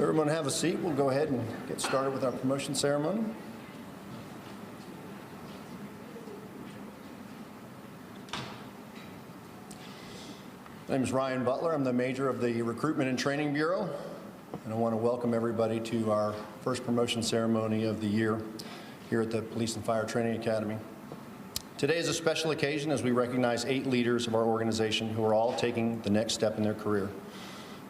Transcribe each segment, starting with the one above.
Everyone have a seat. We'll go ahead and get started with our promotion ceremony. My name is Ryan Butler. I'm the major of the Recruitment and Training Bureau, and I want to welcome everybody to our first promotion ceremony of the year here at the Police and Fire Training Academy. Today is a special occasion as we recognize 8 leaders of our organization who are all taking the next step in their career.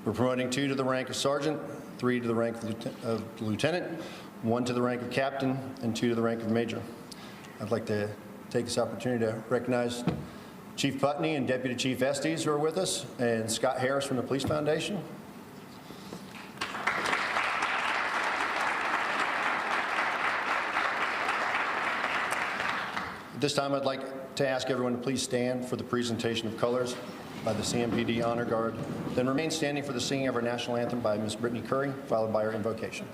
We're promoting 2 to the rank of sergeant, 3 to the rank of lieutenant, 1 to the rank of captain, and 2 to the rank of major. I'd like to take this opportunity to recognize Chief Putney and Deputy Chief Estes who are with us, and Scott Harris from the Police Foundation. At this time, I'd like to ask everyone to please stand for the presentation of colors by the CMPD Honor Guard, then remain standing for the singing of our national anthem by Ms. Brittany Curry, followed by our invocation.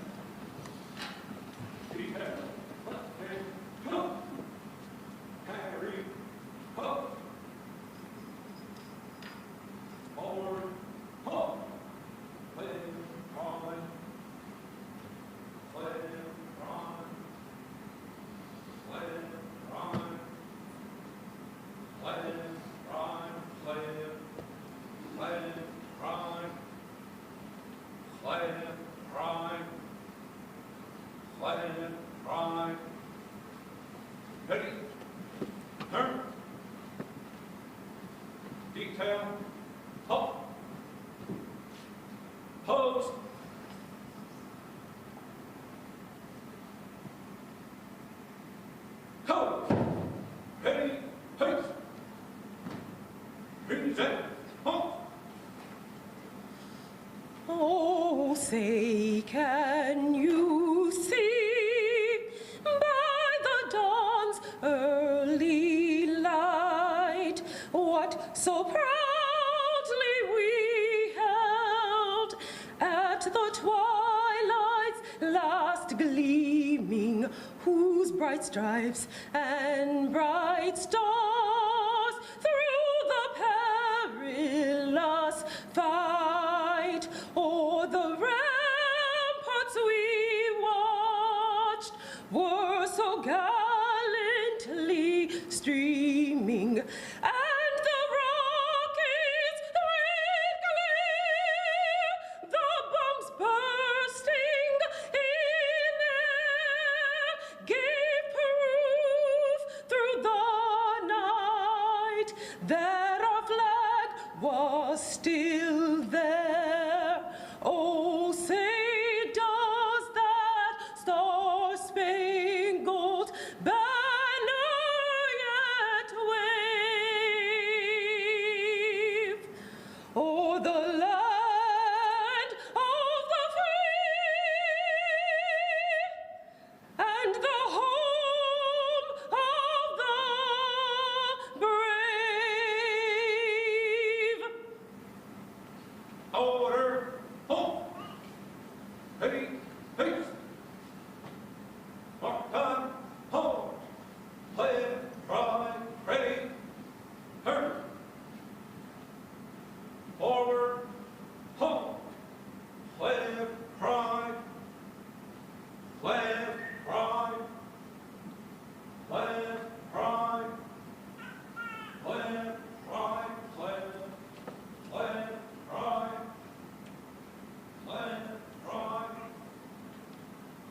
Oh, say, can you see by the dawn's early light what so proudly we held at the twilight's last gleaming, whose bright stripes and bright stars through the perilous fight o'er the ramparts we watched were so gallantly streaming, and the rockets red glare, the bombs bursting in air, gave proof through the night that our flag was still there. Oh, say, does that star-spangled banner yet wave o'er the land of the free and the home of the brave? Order, home, ready, peace. Mark time, home, play, try, ready, turn. Forward, home, play, cry, play, cry, play, cry, play, cry, play, play, cry. Plan, try,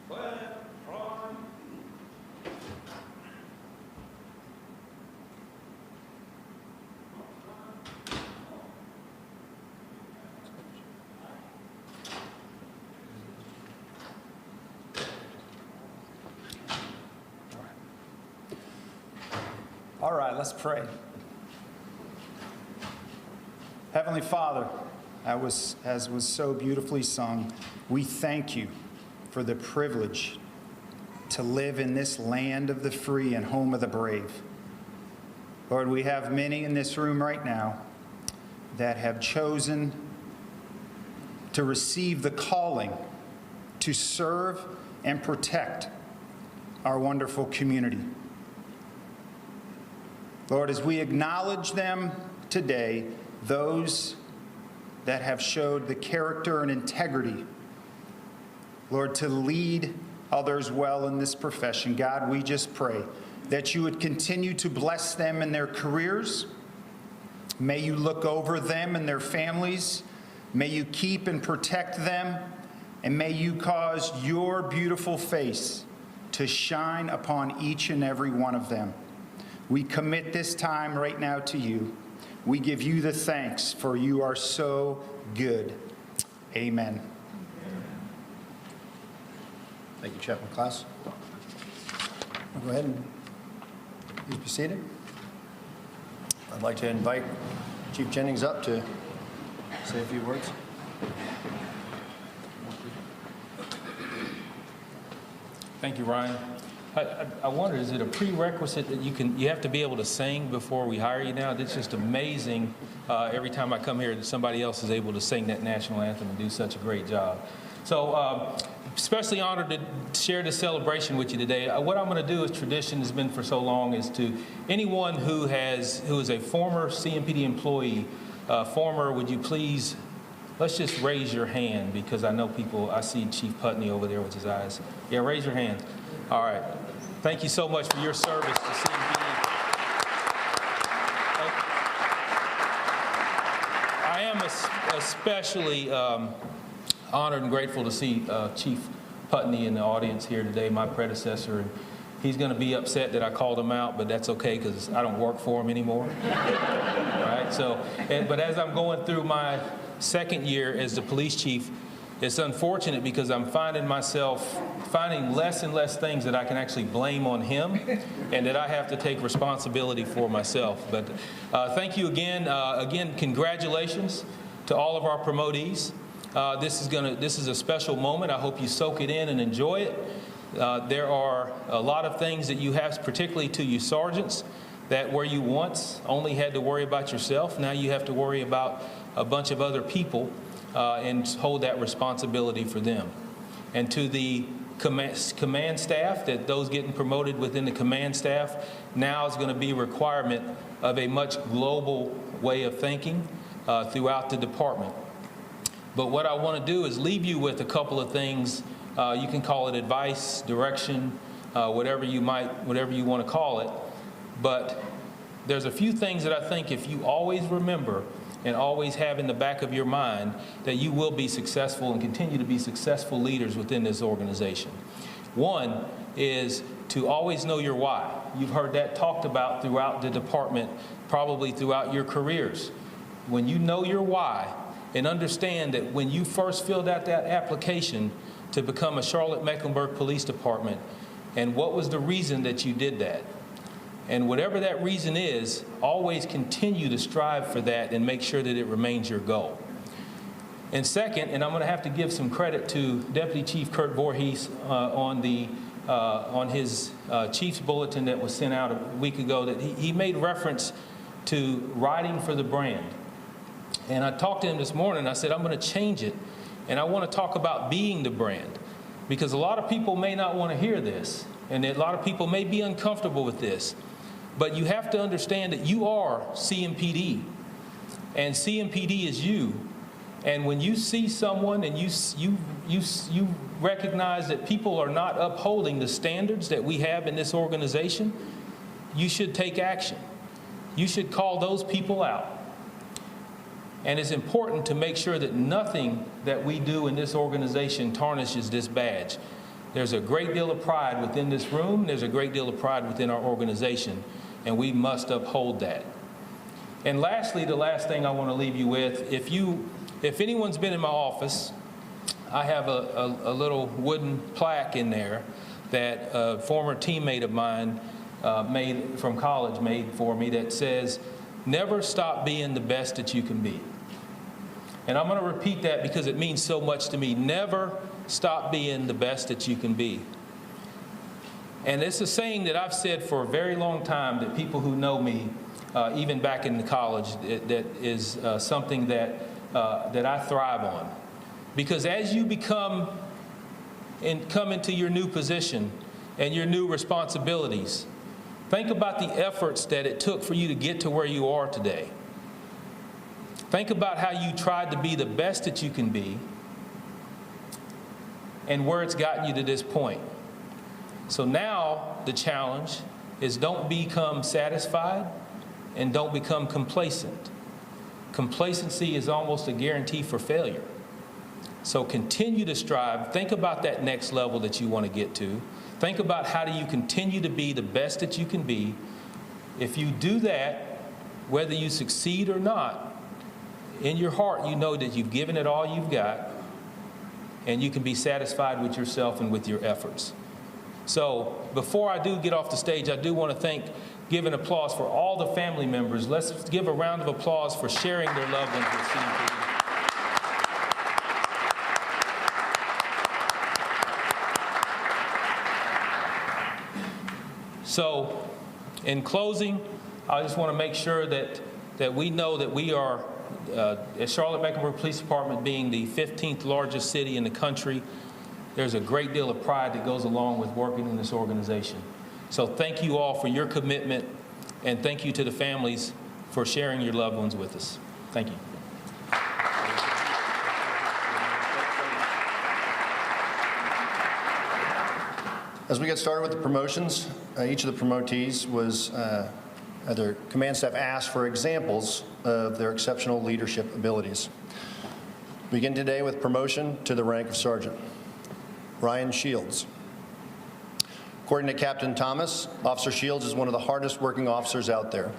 plan, try. All right, let's pray. Heavenly Father, as was so beautifully sung, we thank you for the privilege to live in this land of the free and home of the brave. Lord, we have many in this room right now that have chosen to receive the calling to serve and protect our wonderful community. Lord, as we acknowledge them today, those that have showed the character and integrity Lord, to lead others well in this profession. God, we just pray that you would continue to bless them in their careers. May you look over them and their families. May you keep and protect them. And may you cause your beautiful face to shine upon each and every one of them. We commit this time right now to you. We give you the thanks, for you are so good. Amen. Thank you, Chaplain Class. Go ahead and please be seated. I'd like to invite Chief Jennings up to say a few words. Thank you, Ryan. I wonder, is it a prerequisite that you have to be able to sing before we hire you now? It's just amazing. Every time I come here, that somebody else is able to sing that national anthem and do such a great job. So, especially honored to share this celebration with you today. What I'm going to do, as tradition has been for so long, is to anyone who is a former CMPD employee, would you please, let's just raise your hand, because I know people. I see Chief Putney over there with his eyes. Yeah, raise your hand. All right. Thank you so much for your service to CMPD. I am especially honored and grateful to see Chief Putney in the audience here today, my predecessor. And he's going to be upset that I called him out, but that's okay because I don't work for him anymore. Right? So, but as I'm going through my second year as the police chief, it's unfortunate because I'm finding myself finding less and less things that I can actually blame on him and that I have to take responsibility for myself. But thank you again. Again, congratulations to all of our promotees. This is a special moment. I hope you soak it in and enjoy it. There are a lot of things that you have, particularly to you sergeants, that where you once only had to worry about yourself, now you have to worry about a bunch of other people and hold that responsibility for them. And to the command staff, that those getting promoted within the command staff, now is going to be a requirement of a much global way of thinking throughout the department. But what I want to do is leave you with a couple of things. You can call it advice, direction, whatever you want to call it. But there's a few things that I think if you always remember and always have in the back of your mind, that you will be successful and continue to be successful leaders within this organization. One is to always know your why. You've heard that talked about throughout the department, probably throughout your careers. When you know your why and understand that when you first filled out that application to become a Charlotte-Mecklenburg Police Department, and what was the reason that you did that? And whatever that reason is, always continue to strive for that and make sure that it remains your goal. And second, and I'm going to have to give some credit to Deputy Chief Kurt Voorhees on his Chief's Bulletin that was sent out a week ago, that he made reference to riding for the brand. And I talked to him this morning. I said, I'm going to change it, and I want to talk about being the brand, because a lot of people may not want to hear this, and a lot of people may be uncomfortable with this. But you have to understand that you are CMPD, and CMPD is you. And when you see someone and you recognize that people are not upholding the standards that we have in this organization, you should take action. You should call those people out. And it's important to make sure that nothing that we do in this organization tarnishes this badge. There's a great deal of pride within this room. There's a great deal of pride within our organization, and we must uphold that. And lastly, the last thing I want to leave you with, if anyone's been in my office, I have a little wooden plaque in there that a former teammate of mine made from college made for me that says, "Never stop being the best that you can be." And I'm going to repeat that because it means so much to me. Never stop being the best that you can be. And it's a saying that I've said for a very long time, that people who know me, even back in the college, that is something that I thrive on. Because as you come into your new position and your new responsibilities, think about the efforts that it took for you to get to where you are today. Think about how you tried to be the best that you can be. and where it's gotten you to this point. So now the challenge is don't become satisfied and don't become complacent. Complacency is almost a guarantee for failure. So continue to strive. Think about that next level that you want to get to. Think about how do you continue to be the best that you can be. If you do that, whether you succeed or not, in your heart you know that you've given it all you've got, and you can be satisfied with yourself and with your efforts. So before I do get off the stage, I do want to give an applause for all the family members. Let's give a round of applause for sharing their loved ones with CMPD. So in closing, I just want to make sure that we know that we are, at Charlotte-Mecklenburg Police Department being the 15th largest city in the country, there's a great deal of pride that goes along with working in this organization. So thank you all for your commitment, and thank you to the families for sharing your loved ones with us. Thank you. As we get started with the promotions, each of the promotees was, their command staff asked for examples of their exceptional leadership abilities. We begin today with promotion to the rank of sergeant. Ryan Shields. According to Captain Thomas, Officer Shields is one of the hardest working officers out there.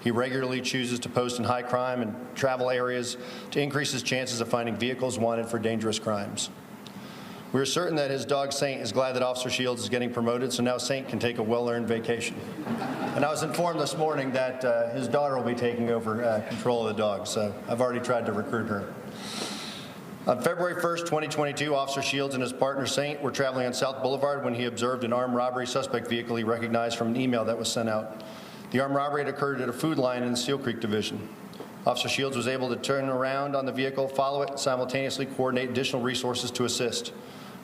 He regularly chooses to post in high crime and travel areas to increase his chances of finding vehicles wanted for dangerous crimes. We are certain that his dog Saint is glad that Officer Shields is getting promoted, so now Saint can take a well-earned vacation. And I was informed this morning that his daughter will be taking over control of the dog, so I've already tried to recruit her. On February 1st, 2022, Officer Shields and his partner Saint were traveling on South Boulevard when he observed an armed robbery suspect vehicle he recognized from an email that was sent out. The armed robbery had occurred at a food line in the Seal Creek Division. Officer Shields was able to turn around on the vehicle, follow it, and simultaneously coordinate additional resources to assist.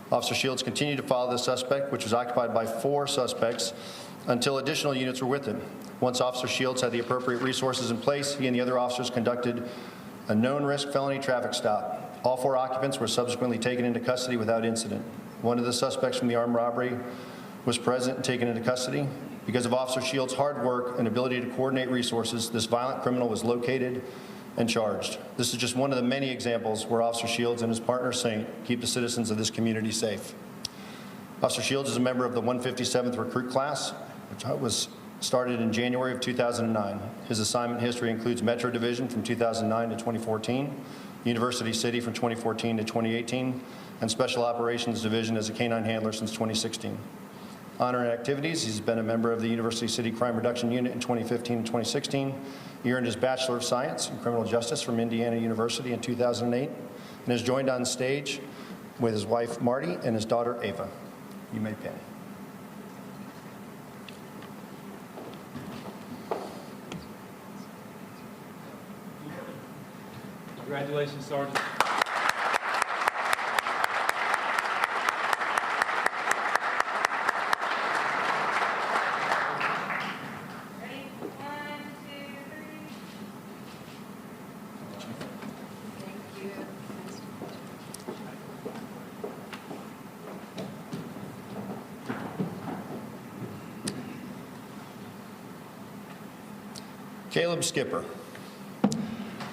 Officer Shields continued to follow the suspect, which was occupied by 4 suspects, until additional units were with him. Once Officer Shields had the appropriate resources in place, he and the other officers conducted a known risk felony traffic stop. All 4 occupants were subsequently taken into custody without incident. One of the suspects from the armed robbery was present and taken into custody. Because of Officer Shields' hard work and ability to coordinate resources, this violent criminal was located and charged. This is just one of the many examples where Officer Shields and his partner Saint keep the citizens of this community safe. Officer Shields is a member of the 157th Recruit Class, which was started in January of 2009. His assignment history includes Metro Division from 2009 to 2014, University City from 2014 to 2018, and Special Operations Division as a canine handler since 2016. Honor and activities, he's been a member of the University City Crime Reduction Unit in 2015 and 2016. He earned his Bachelor of Science in Criminal Justice from Indiana University in 2008, and has joined on stage with his wife Marty and his daughter Ava. You may pin. Congratulations, Sergeant. Caleb Skipper.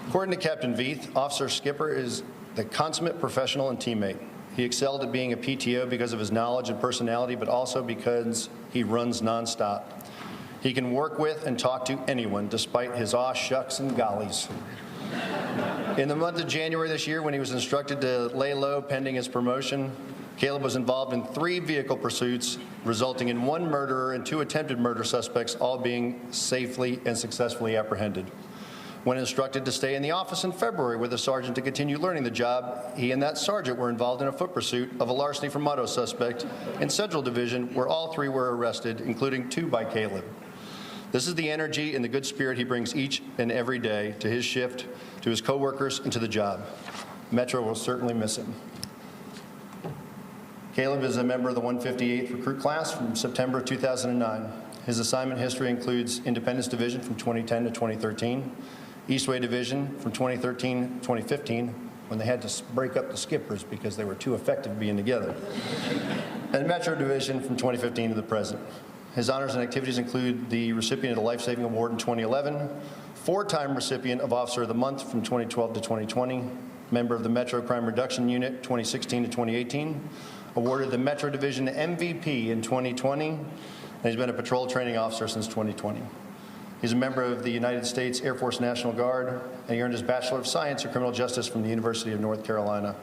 According to Captain Veith, Officer Skipper is the consummate professional and teammate. He excelled at being a PTO because of his knowledge and personality, but also because he runs nonstop. He can work with and talk to anyone, despite his aw shucks and gollies. In the month of January this year, when he was instructed to lay low pending his promotion, Caleb was involved in 3 vehicle pursuits, resulting in 1 murderer and 2 attempted murder suspects, all being safely and successfully apprehended. When instructed to stay in the office in February with a sergeant to continue learning the job, he and that sergeant were involved in a foot pursuit of a larceny from auto suspect in Central Division, where all 3 were arrested, including 2 by Caleb. This is the energy and the good spirit he brings each and every day to his shift, to his coworkers, and to the job. Metro will certainly miss him. Caleb is a member of the 158th Recruit Class from September 2009. His assignment history includes Independence Division from 2010 to 2013, Eastway Division from 2013 to 2015, when they had to break up the Skippers because they were too effective being together. And Metro Division from 2015 to the present. His honors and activities include the recipient of the Life Saving Award in 2011, four-time recipient of Officer of the Month from 2012 to 2020, member of the Metro Crime Reduction Unit 2016 to 2018, awarded the Metro Division MVP in 2020, and he's been a patrol training officer since 2020. He's a member of the United States Air Force National Guard, and he earned his Bachelor of Science in Criminal Justice from the University of North Carolina.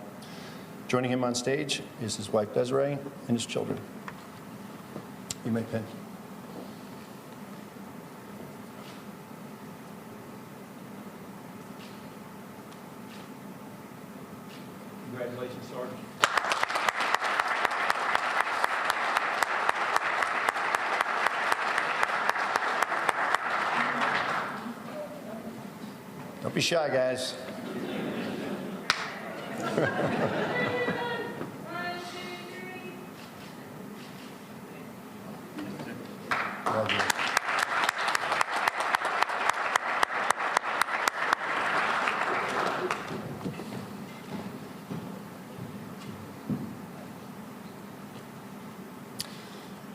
Joining him on stage is his wife Desiree and his children. You may pin. Congratulations, Sergeant. Don't be shy, guys.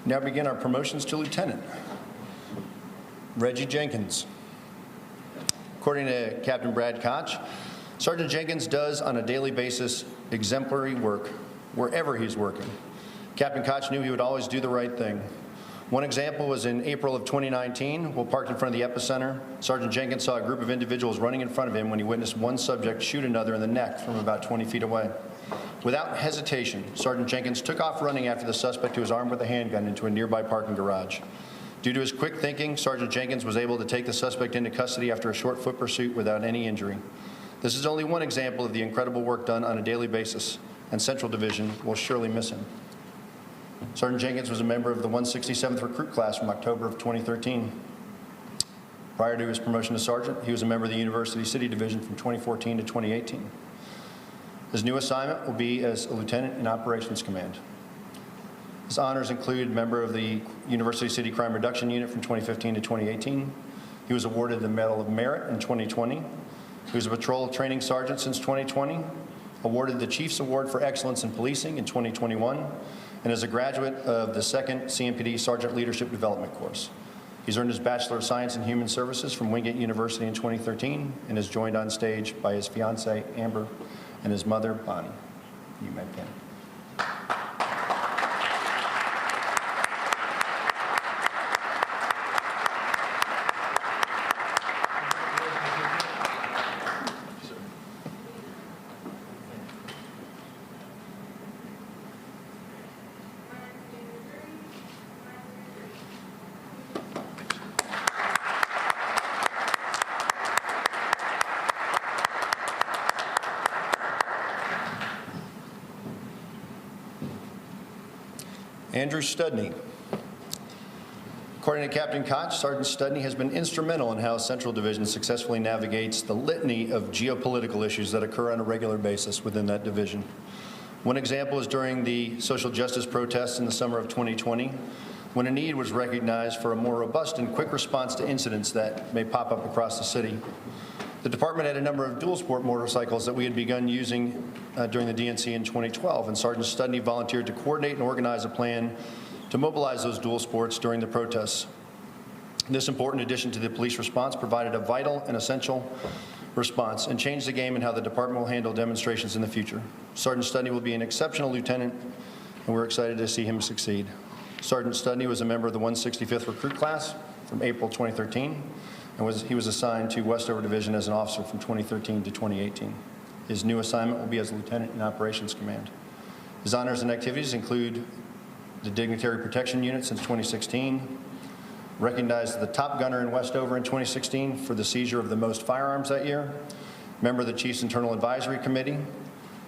Now begin our promotions to lieutenant. Reggie Jenkins. According to Captain Brad Koch, Sergeant Jenkins does on a daily basis exemplary work wherever he's working. Captain Koch knew he would always do the right thing. One example was in April of 2019, while parked in front of the epicenter. Sergeant Jenkins saw a group of individuals running in front of him when he witnessed one subject shoot another in the neck from about 20 feet away. Without hesitation, Sergeant Jenkins took off running after the suspect who was armed with a handgun into a nearby parking garage. Due to his quick thinking, Sergeant Jenkins was able to take the suspect into custody after a short foot pursuit without any injury. This is only one example of the incredible work done on a daily basis, and Central Division will surely miss him. Sergeant Jenkins was a member of the 167th Recruit Class from October of 2013. Prior to his promotion to sergeant, he was a member of the University City Division from 2014 to 2018. His new assignment will be as a lieutenant in Operations Command. His honors include member of the University City Crime Reduction Unit from 2015 to 2018. He was awarded the Medal of Merit in 2020. He was a patrol training sergeant since 2020, awarded the Chiefs Award for Excellence in Policing in 2021, and is a graduate of the second CMPD Sergeant Leadership Development course. He's earned his Bachelor of Science in Human Services from Wingate University in 2013 and is joined on stage by his fiancée, Amber, and his mother, Bonnie. You may pin. Andrew Studney. According to Captain Koch, Sergeant Studney has been instrumental in how Central Division successfully navigates the litany of geopolitical issues that occur on a regular basis within that division. One example is during the social justice protests in the summer of 2020, when a need was recognized for a more robust and quick response to incidents that may pop up across the city. The department had a number of dual sport motorcycles that we had begun using during the DNC in 2012, and Sergeant Studney volunteered to coordinate and organize a plan to mobilize those dual sports during the protests. This important addition to the police response provided a vital and essential response and changed the game in how the department will handle demonstrations in the future. Sergeant Studney will be an exceptional lieutenant, and we're excited to see him succeed. Sergeant Studney was a member of the 165th Recruit Class from April 2013. And he was assigned to Westover Division as an officer from 2013 to 2018. His new assignment will be as Lieutenant in Operations Command. His honors and activities include the Dignitary Protection Unit since 2016, recognized the top gunner in Westover in 2016 for the seizure of the most firearms that year, member of the Chiefs Internal Advisory Committee,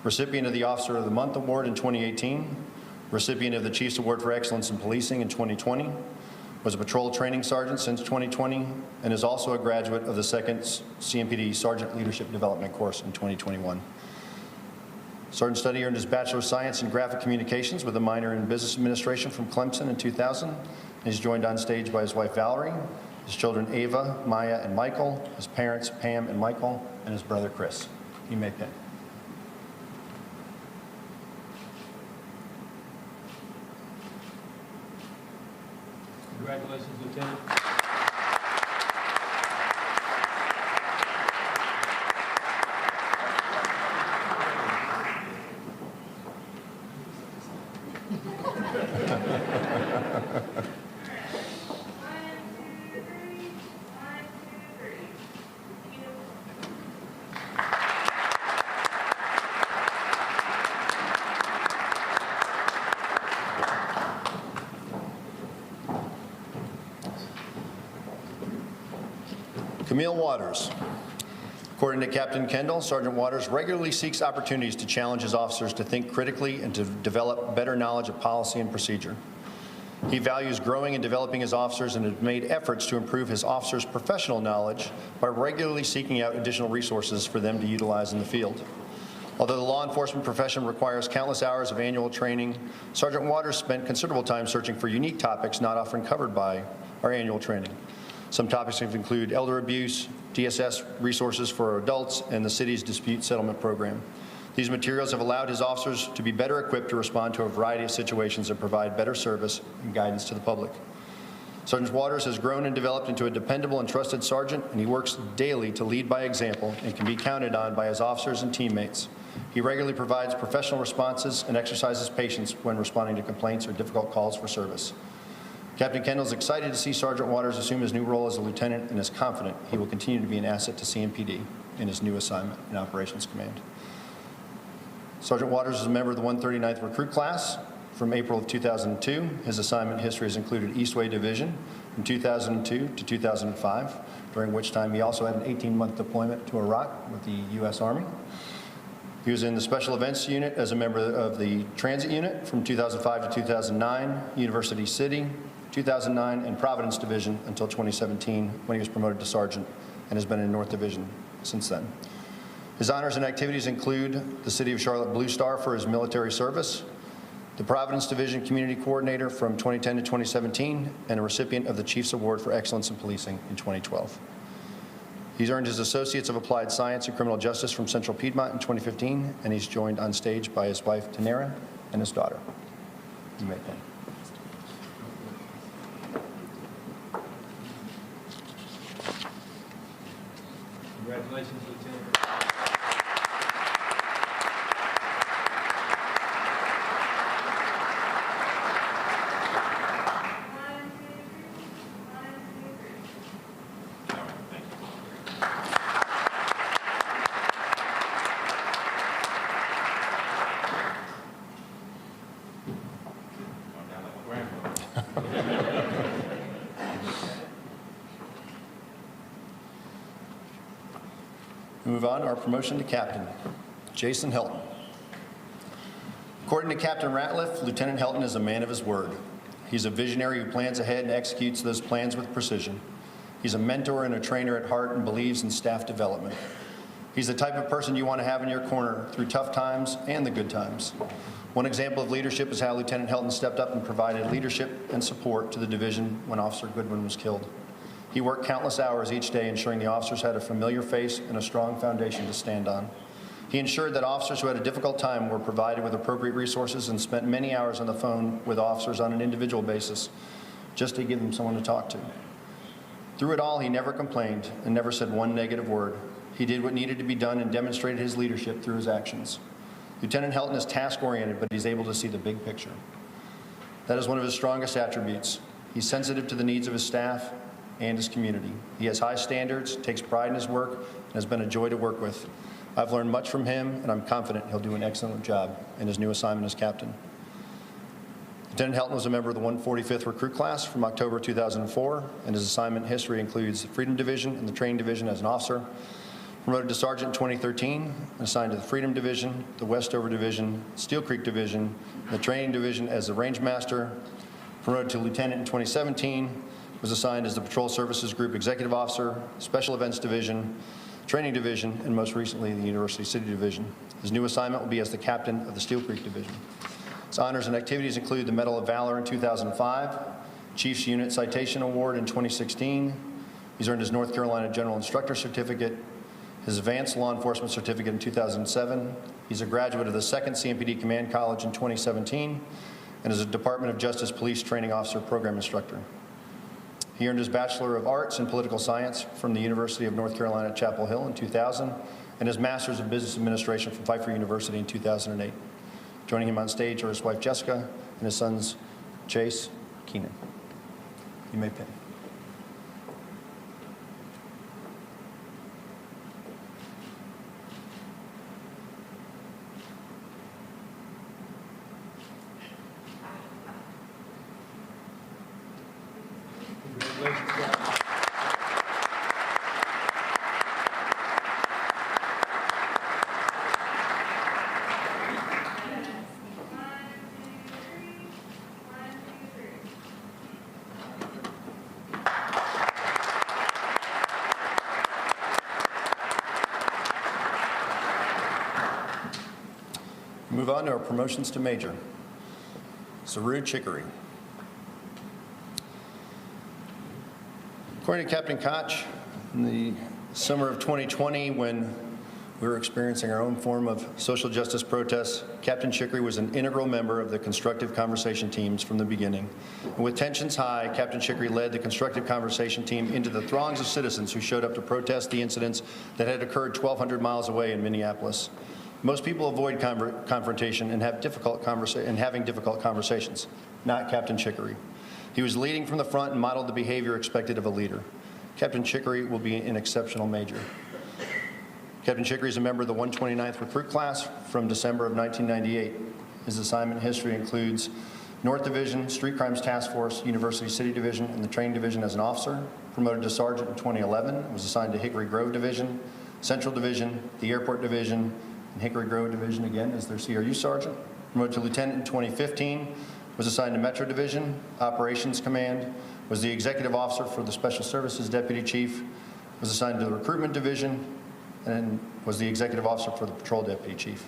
recipient of the Officer of the Month Award in 2018, recipient of the Chiefs Award for Excellence in Policing in 2020, was a patrol training sergeant since 2020, and is also a graduate of the second CMPD Sergeant Leadership Development course in 2021. Sergeant Studney earned his Bachelor of Science in Graphic Communications with a minor in Business Administration from Clemson in 2000. And he's joined on stage by his wife Valerie, his children Ava, Maya, and Michael, his parents Pam and Michael, and his brother Chris. You may pin. Congratulations, Lieutenant. Camille Waters. According to Captain Kendall, Sergeant Waters regularly seeks opportunities to challenge his officers to think critically and to develop better knowledge of policy and procedure. He values growing and developing his officers and has made efforts to improve his officers' professional knowledge by regularly seeking out additional resources for them to utilize in the field. Although the law enforcement profession requires countless hours of annual training, Sergeant Waters spent considerable time searching for unique topics not often covered by our annual training. Some topics include elder abuse, DSS resources for adults, and the city's dispute settlement program. These materials have allowed his officers to be better equipped to respond to a variety of situations and provide better service and guidance to the public. Sergeant Waters has grown and developed into a dependable and trusted sergeant, and he works daily to lead by example and can be counted on by his officers and teammates. He regularly provides professional responses and exercises patience when responding to complaints or difficult calls for service. Captain Kendall is excited to see Sergeant Waters assume his new role as a lieutenant and is confident he will continue to be an asset to CMPD in his new assignment in Operations Command. Sergeant Waters is a member of the 139th Recruit Class from April of 2002. His assignment history has included Eastway Division from 2002 to 2005, during which time he also had an 18-month deployment to Iraq with the U.S. Army. He was in the Special Events Unit as a member of the Transit Unit from 2005 to 2009, University City, 2009, and Providence Division until 2017 when he was promoted to Sergeant and has been in North Division since then. His honors and activities include the City of Charlotte Blue Star for his military service, the Providence Division Community Coordinator from 2010 to 2017, and a recipient of the Chiefs Award for Excellence in Policing in 2012. He's earned his Associates of Applied Science in Criminal Justice from Central Piedmont in 2015, and he's joined on stage by his wife, Tanera, and his daughter. You may begin. Congratulations, Lieutenant. Move on to our promotion to captain, Jason Hilton. According to Captain Ratliff, Lieutenant Hilton is a man of his word. He's a visionary who plans ahead and executes those plans with precision. He's a mentor and a trainer at heart and believes in staff development. He's the type of person you want to have in your corner through tough times and the good times. One example of leadership is how Lieutenant Hilton stepped up and provided leadership and support to the division when Officer Goodwin was killed. He worked countless hours each day ensuring the officers had a familiar face and a strong foundation to stand on. He ensured that officers who had a difficult time were provided with appropriate resources and spent many hours on the phone with officers on an individual basis just to give them someone to talk to. Through it all, he never complained and never said one negative word. He did what needed to be done and demonstrated his leadership through his actions. Lieutenant Hilton is task-oriented, but he's able to see the big picture. That is one of his strongest attributes. He's sensitive to the needs of his staff and his community. He has high standards, takes pride in his work, and has been a joy to work with. I've learned much from him, and I'm confident he'll do an excellent job in his new assignment as captain. Lieutenant Hilton was a member of the 145th Recruit Class from October 2004, and his assignment history includes the Freedom Division and the Training Division as an officer. Promoted to Sergeant in 2013, assigned to the Freedom Division, the Westover Division, Steel Creek Division, the Training Division as the Range Master. Promoted to Lieutenant in 2017, was assigned as the Patrol Services Group Executive Officer, Special Events Division, Training Division, and most recently the University City Division. His new assignment will be as the captain of the Steel Creek Division. His honors and activities include the Medal of Valor in 2005, Chiefs Unit Citation Award in 2016. He's earned his North Carolina General Instructor Certificate, his Advanced Law Enforcement Certificate in 2007. He's a graduate of the 2nd CMPD Command College in 2017 and is a Department of Justice Police Training Officer Program Instructor. He earned his Bachelor of Arts in Political Science from the University of North Carolina at Chapel Hill in 2000, and his Master's of Business Administration from Pfeiffer University in 2008. Joining him on stage are his wife Jessica and his sons Chase, Keenan. You may pin. Move on to our promotions to Major. Sgt Chicory. According to Captain Koch, in the summer of 2020, when we were experiencing our own form of social justice protests, Captain Chicory was an integral member of the constructive conversation teams from the beginning. And with tensions high, Captain Chicory led the constructive conversation team into the throngs of citizens who showed up to protest the incidents that had occurred 1,200 miles away in Minneapolis. Most people avoid confrontation and having difficult conversations, not Captain Chicory. He was leading from the front and modeled the behavior expected of a leader. Captain Chicory will be an exceptional major. Captain Chicory is a member of the 129th Recruit Class from December of 1998. His assignment history includes North Division, Street Crimes Task Force, University City Division, and the Training Division as an officer. Promoted to sergeant in 2011, was assigned to Hickory Grove Division, Central Division, the Airport Division, and Hickory Grove Division again as their CRU sergeant. Promoted to lieutenant in 2015, was assigned to Metro Division, Operations Command, was the executive officer for the Special Services Deputy Chief, was assigned to the Recruitment Division, and was the executive officer for the Patrol Deputy Chief.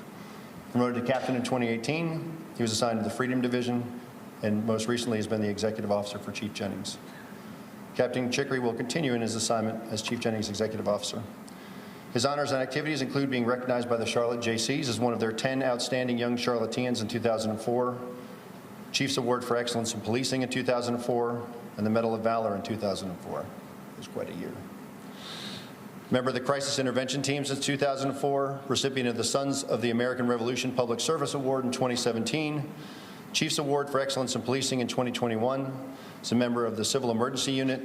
Promoted to captain in 2018, he was assigned to the Freedom Division, and most recently has been the executive officer for Chief Jennings. Captain Chicory will continue in his assignment as Chief Jennings Executive Officer. His honors and activities include being recognized by the Charlotte JCs as one of their 10 outstanding young Charlotteans in 2004, Chiefs Award for Excellence in Policing in 2004, and the Medal of Valor in 2004. It was quite a year. Member of the Crisis Intervention Team since 2004, recipient of the Sons of the American Revolution Public Service Award in 2017, Chiefs Award for Excellence in Policing in 2021, is a member of the Civil Emergency Unit,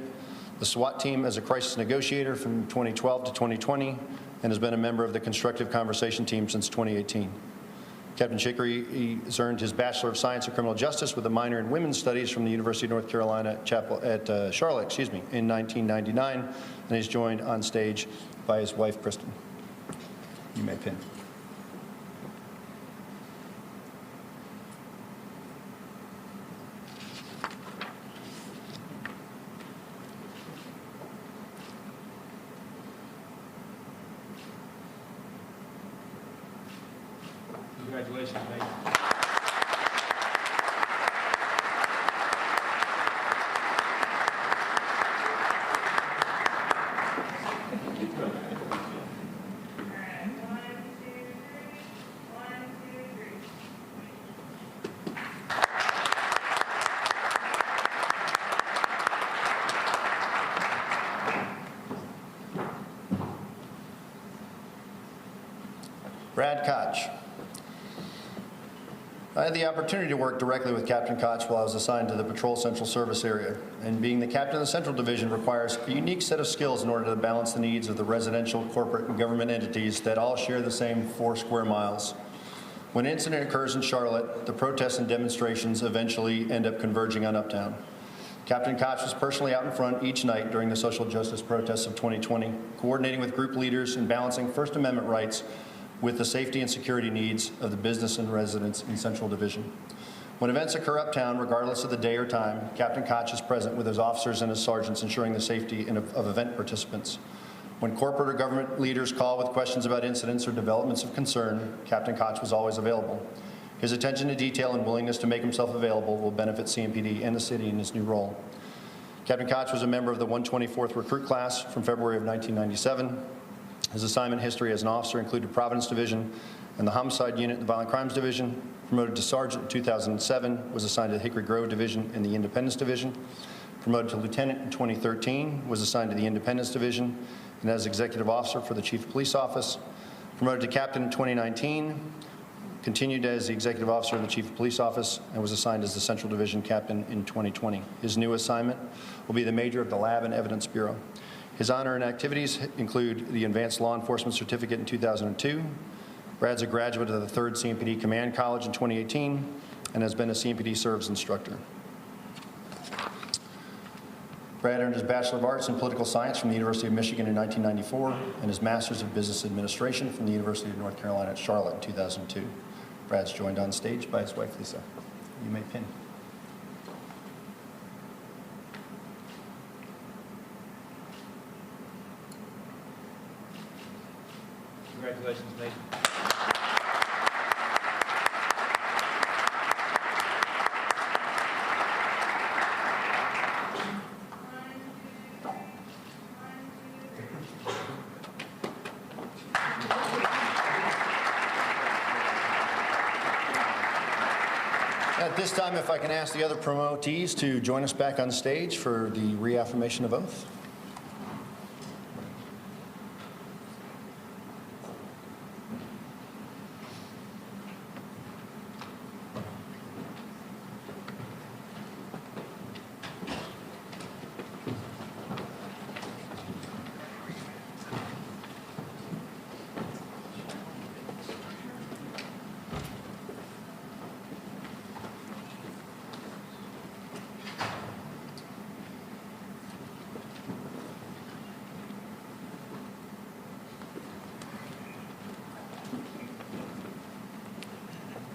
the SWAT team as a crisis negotiator from 2012 to 2020, and has been a member of the Constructive Conversation Team since 2018. Captain Chicory has earned his Bachelor of Science in Criminal Justice with a minor in Women's Studies from the University of North Carolina at Charlotte, in 1999, and he's joined on stage by his wife, Kristen. You may pin. Congratulations, Major. Brad Koch. I had the opportunity to work directly with Captain Koch while I was assigned to the Patrol Central Service area, and being the captain of the Central Division requires a unique set of skills in order to balance the needs of the residential, corporate, and government entities that all share the same 4 square miles. When an incident occurs in Charlotte, the protests and demonstrations eventually end up converging on Uptown. Captain Koch was personally out in front each night during the social justice protests of 2020, coordinating with group leaders and balancing First Amendment rights with the safety and security needs of the business and residents in Central Division. When events occur uptown, regardless of the day or time, Captain Koch is present with his officers and his sergeants, ensuring the safety of event participants. When corporate or government leaders call with questions about incidents or developments of concern, Captain Koch was always available. His attention to detail and willingness to make himself available will benefit CMPD and the city in his new role. Captain Koch was a member of the 124th Recruit Class from February of 1997. His assignment history as an officer included Providence Division and the Homicide Unit, the Violent Crimes Division. Promoted to sergeant in 2007, was assigned to the Hickory Grove Division and the Independence Division. Promoted to lieutenant in 2013, was assigned to the Independence Division, and as executive officer for the Chief of Police Office. Promoted to captain in 2019, continued as the executive officer of the Chief of Police Office, and was assigned as the Central Division captain in 2020. His new assignment will be the major of the Lab and Evidence Bureau. His honor and activities include the Advanced Law Enforcement Certificate in 2002. Brad's a graduate of the 3rd CMPD Command College in 2018 and has been a CMPD Serves instructor. Brad earned his Bachelor of Arts in Political Science from the University of Michigan in 1994 and his Master's of Business Administration from the University of North Carolina at Charlotte in 2002. Brad's joined on stage by his wife, Lisa. You may pin. Congratulations, Nathan. At this time, if I can ask the other promotees to join us back on stage for the reaffirmation of oath.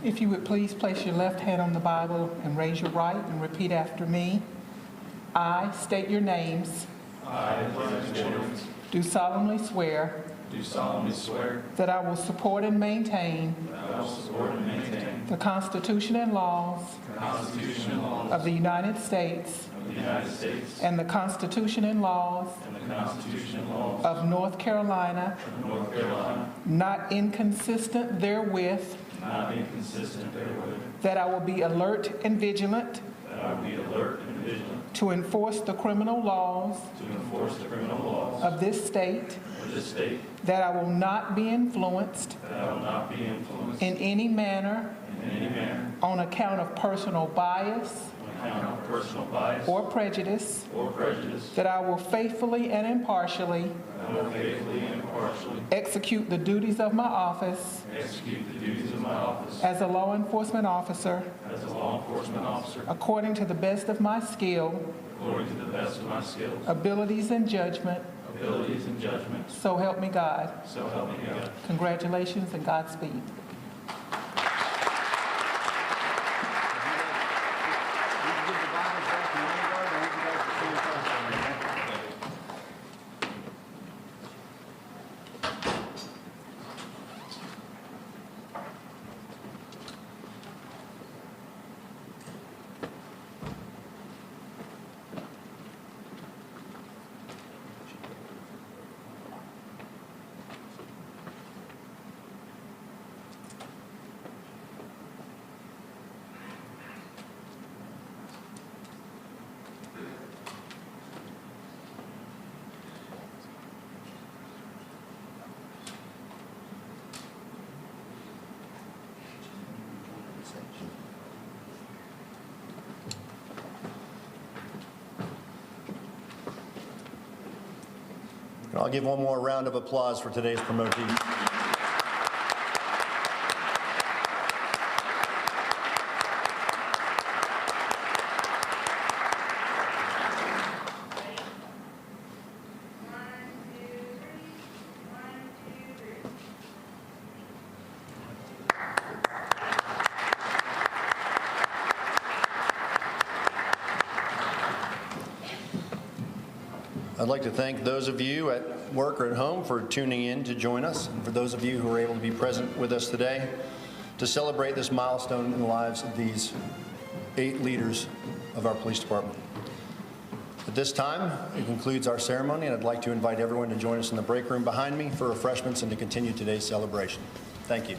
If you would please place your left hand on the Bible and raise your right and repeat after me. I state your names. I, Reggie Jenkins, Do solemnly swear do solemnly swear that I will support and maintain that I will support and maintain the Constitution and laws the Constitution and laws of the United States of the United States and the Constitution and laws and the Constitution and laws of North Carolina, of North Carolina, not inconsistent therewith, not inconsistent therewith, that I will be alert and vigilant that I will be alert and vigilant to enforce the criminal laws to enforce the criminal laws of this state, of this state, that I will not be influenced that I will not be influenced in any manner in any manner on account of personal bias on account of personal bias or prejudice, or prejudice, that I will faithfully and impartially that I will faithfully and impartially execute the duties of my office execute the duties of my office as a law enforcement officer as a law enforcement officer according to the best of my skill, according to the best of my skills, abilities, and judgment, abilities, and judgment. so help me God. So help me God. Congratulations and Godspeed. I'll give one more round of applause for today's promotee. I'd like to thank those of you at work or at home for tuning in to join us, and for those of you who are able to be present with us today to celebrate this milestone in the lives of these 8 leaders of our police department. At this time, it concludes our ceremony, and I'd like to invite everyone to join us in the break room behind me for refreshments and to continue today's celebration. Thank you.